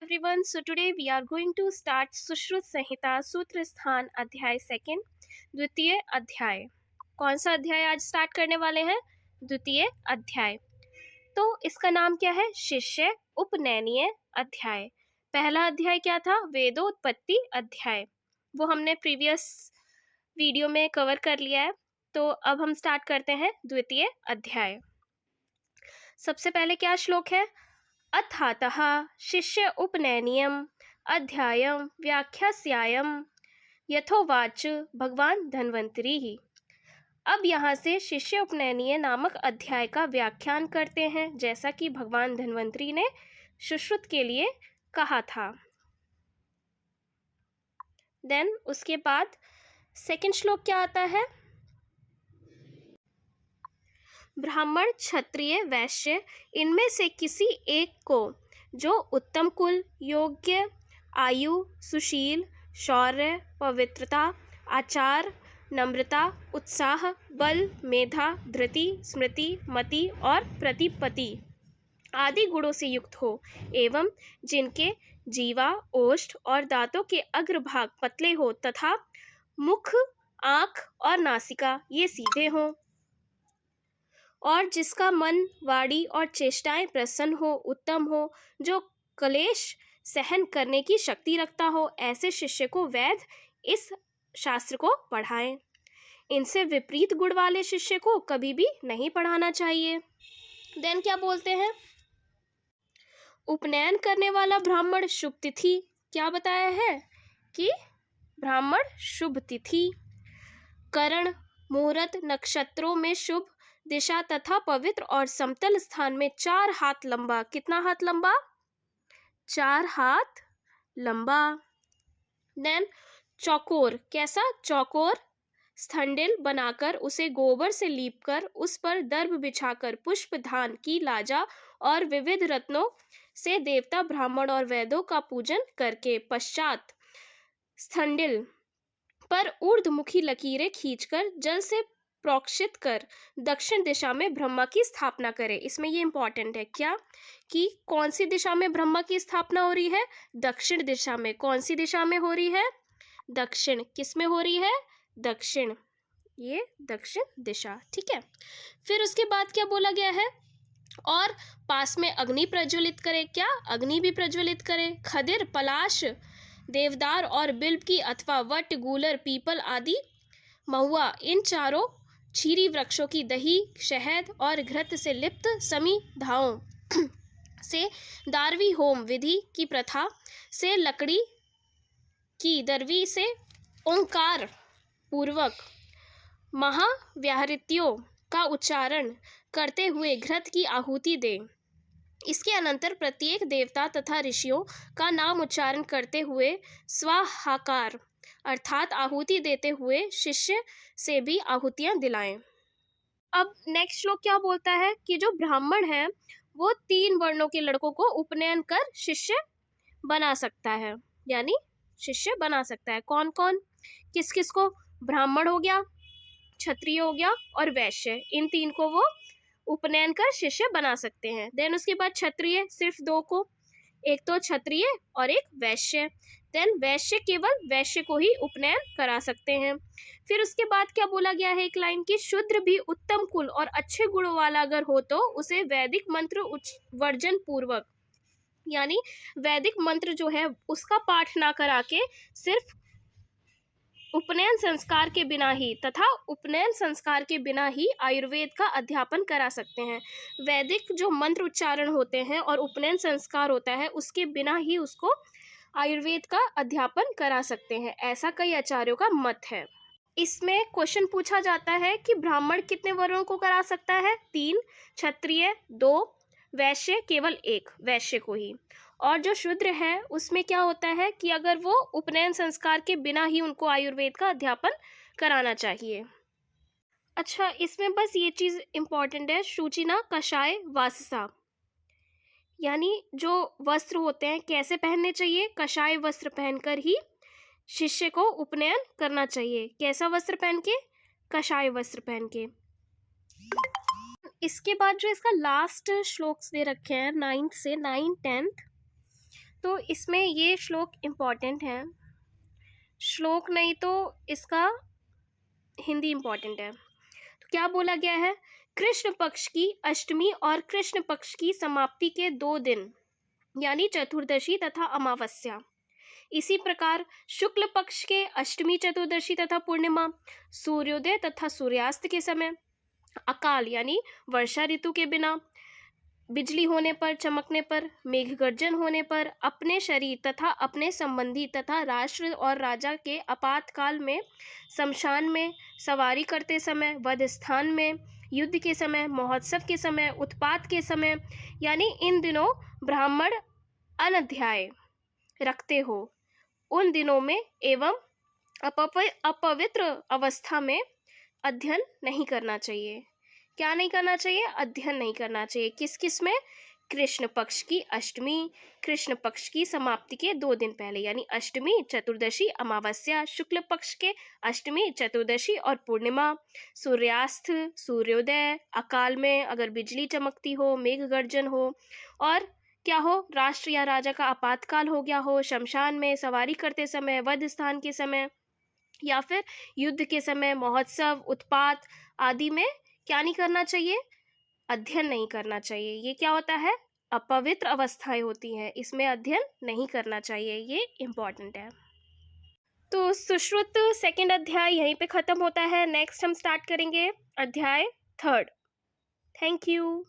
everyone. So today we are going to start Sushruta संहिता सूत्र स्थान अध्याय सेकंड द्वितीय अध्याय। कौन सा अध्याय आज स्टार्ट करने वाले हैं? द्वितीय अध्याय। तो इसका नाम क्या है? शिष्य उपनयनीय अध्याय। पहला अध्याय क्या था? वेदोत्पत्ति अध्याय। वो हमने प्रीवियस वीडियो में कवर कर लिया है। तो अब हम स्टार्ट करते हैं द्वितीय अध्याय। सबसे पहले क्या श्लोक है? अथातः शिष्य उपनयनीयम अध्यायम व्याख्यास्यायम यथोवाच भगवान धन्वंतरी ही। अब यहाँ से शिष्य उपनयनीय नामक अध्याय का व्याख्यान करते हैं, जैसा कि भगवान धन्वंतरी ने सुश्रुत के लिए कहा था। देन उसके बाद सेकंड श्लोक क्या आता है? ब्राह्मण क्षत्रिय वैश्य इनमें से किसी एक को जो उत्तम कुल, योग्य, आयु, सुशील, शौर्य, पवित्रता, आचार, नम्रता, उत्साह, बल, मेधा, धृति, स्मृति, मति और प्रतिपत्ति आदि गुणों से युक्त हो एवं जिनके जीवा, ओष्ठ और दांतों के अग्रभाग पतले हो तथा मुख, आँख और नासिका ये सीधे हों, और जिसका मन, वाणी और चेष्टाएं प्रसन्न हो, उत्तम हो, जो क्लेश सहन करने की शक्ति रखता हो, ऐसे शिष्य को वैद इस शास्त्र को पढ़ाएं। इनसे विपरीत गुण वाले शिष्य को कभी भी नहीं पढ़ाना चाहिए। देन क्या बोलते हैं? उपनयन करने वाला ब्राह्मण शुभ तिथि, क्या बताया है कि ब्राह्मण शुभ तिथि, करण, मुहूर्त, नक्षत्रों में शुभ दिशा तथा पवित्र और समतल स्थान में 4 हाथ लंबा। कितना हाथ लंबा? 4 हाथ लंबा। देन चौकोर, कैसा? चौकोर स्थंडिल बनाकर उसे गोबर से लीपकर उस पर दर्भ बिछाकर पुष्प धान की लाजा और विविध रत्नों से देवता, ब्राह्मण और वेदों का पूजन करके पश्चात स्थंडिल पर ऊर्ध्वमुखी लकीरें खींचकर जल से प्रोक्षित कर दक्षिण दिशा में ब्रह्मा की स्थापना करे। इसमें ये इंपॉर्टेंट है क्या कि कौन सी दिशा में ब्रह्मा की स्थापना हो रही है? दक्षिण दिशा में। कौन सी दिशा में हो रही है? दक्षिण। किस में हो रही है? दक्षिण। ये दक्षिण दिशा, ठीक है। फिर उसके बाद क्या बोला गया है? और पास में अग्नि प्रज्वलित करे। क्या? अग्नि भी प्रज्वलित करे। खदिर, पलाश, देवदार और बिल्व की अथवा वट, गूलर, पीपल आदि महुआ, इन चारों चीरी वृक्षों की दही, शहद और घृत से लिप्त समिधाओं से दारवी होम विधि की प्रथा से लकड़ी की दरवी से ओंकार पूर्वक महाव्याहृतियों का उच्चारण करते हुए घृत की आहुति दे। इसके अनंतर प्रत्येक देवता तथा ऋषियों का नाम उच्चारण करते हुए स्वाहाकार अर्थात आहुति देते हुए शिष्य से भी आहुतियां दिलाएं। अब नेक्स्ट श्लोक क्या बोलता है कि जो ब्राह्मण है वो 3 वर्णों के लड़कों को उपनयन कर शिष्य बना सकता है, यानी शिष्य बना सकता है। कौन कौन? किस किस को? ब्राह्मण हो गया, क्षत्रिय हो गया और वैश्य, इन 3 को वो उपनयन कर शिष्य बना सकते हैं। देन उसके बाद क्षत्रिय सिर्फ 2 को, एक तो क्षत्रिय और एक वैश्य। देन वैश्य केवल वैश्य को ही उपनयन करा सकते हैं। फिर उसके बाद क्या बोला गया है? एक लाइन की, शूद्र भी उत्तम कुल और अच्छे गुणों वाला अगर हो तो उसे वैदिक मंत्र वर्जन पूर्वक, यानी वैदिक मंत्र जो है उसका पाठ ना करा के सिर्फ उपनयन संस्कार के बिना ही तथा उपनयन संस्कार के बिना ही आयुर्वेद का अध्यापन करा सकते हैं। वैदिक जो मंत्र उच्चारण होते हैं और उपनयन संस्कार होता है उसके बिना ही उसको आयुर्वेद का अध्यापन करा सकते हैं, ऐसा कई आचार्यों का मत है। इसमें क्वेश्चन पूछा जाता है कि ब्राह्मण कितने वर्णों को करा सकता है? 3, क्षत्रिय 2, वैश्य केवल 1, वैश्य को ही। और जो शूद्र है उसमें क्या होता है कि अगर वो उपनयन संस्कार के बिना ही उनको आयुर्वेद का अध्यापन कराना चाहिए। अच्छा, इसमें बस ये चीज़ इम्पॉर्टेंट है, शुचिना कषाय वाससा, यानी जो वस्त्र होते हैं कैसे पहनने चाहिए? कषाय वस्त्र पहनकर ही शिष्य को उपनयन करना चाहिए। कैसा वस्त्र पहन के? कषाय वस्त्र पहन के। इसके बाद जो इसका लास्ट श्लोक्स दे रखे हैं 9th से 9, 10th, तो इसमें ये श्लोक इम्पॉर्टेंट है, श्लोक नहीं तो इसका हिंदी इम्पॉर्टेंट है। तो क्या बोला गया है? कृष्ण पक्ष की अष्टमी और कृष्ण पक्ष की समाप्ति के 2 दिन यानी चतुर्दशी तथा अमावस्या, इसी प्रकार शुक्ल पक्ष के अष्टमी, चतुर्दशी तथा पूर्णिमा, सूर्योदय तथा सूर्यास्त के समय, अकाल यानी वर्षा ऋतु के बिना, बिजली होने पर, चमकने पर, मेघ गर्जन होने पर, अपने शरीर तथा अपने संबंधी तथा राष्ट्र और राजा के आपातकाल में, शमशान में, सवारी करते समय, वध स्थान में, युद्ध के समय, महोत्सव के समय, उत्पात के समय, यानी इन दिनों ब्राह्मण अनध्याय रखते हो उन दिनों में, एवं अपवित्र अवस्था में अध्ययन नहीं करना चाहिए। क्या नहीं करना चाहिए? अध्ययन नहीं करना चाहिए। किस किस में? कृष्ण पक्ष की अष्टमी, कृष्ण पक्ष की समाप्ति के 2 दिन पहले यानी अष्टमी, चतुर्दशी, अमावस्या, शुक्ल पक्ष के अष्टमी, चतुर्दशी और पूर्णिमा, सूर्यास्त, सूर्योदय, अकाल में अगर बिजली चमकती हो, मेघ गर्जन हो, और क्या हो, राष्ट्र या राजा का आपातकाल हो गया हो, शमशान में, सवारी करते समय, वध स्थान के समय, या फिर युद्ध के समय, महोत्सव, उत्पात आदि में क्या नहीं करना चाहिए? अध्ययन नहीं करना चाहिए। ये क्या होता है? अपवित्र अवस्थाएं होती हैं, इसमें अध्ययन नहीं करना चाहिए। ये इम्पॉर्टेंट है। तो सुश्रुत सेकंड अध्याय यहीं पे खत्म होता है। नेक्स्ट हम स्टार्ट करेंगे अध्याय 3rd। Thank you.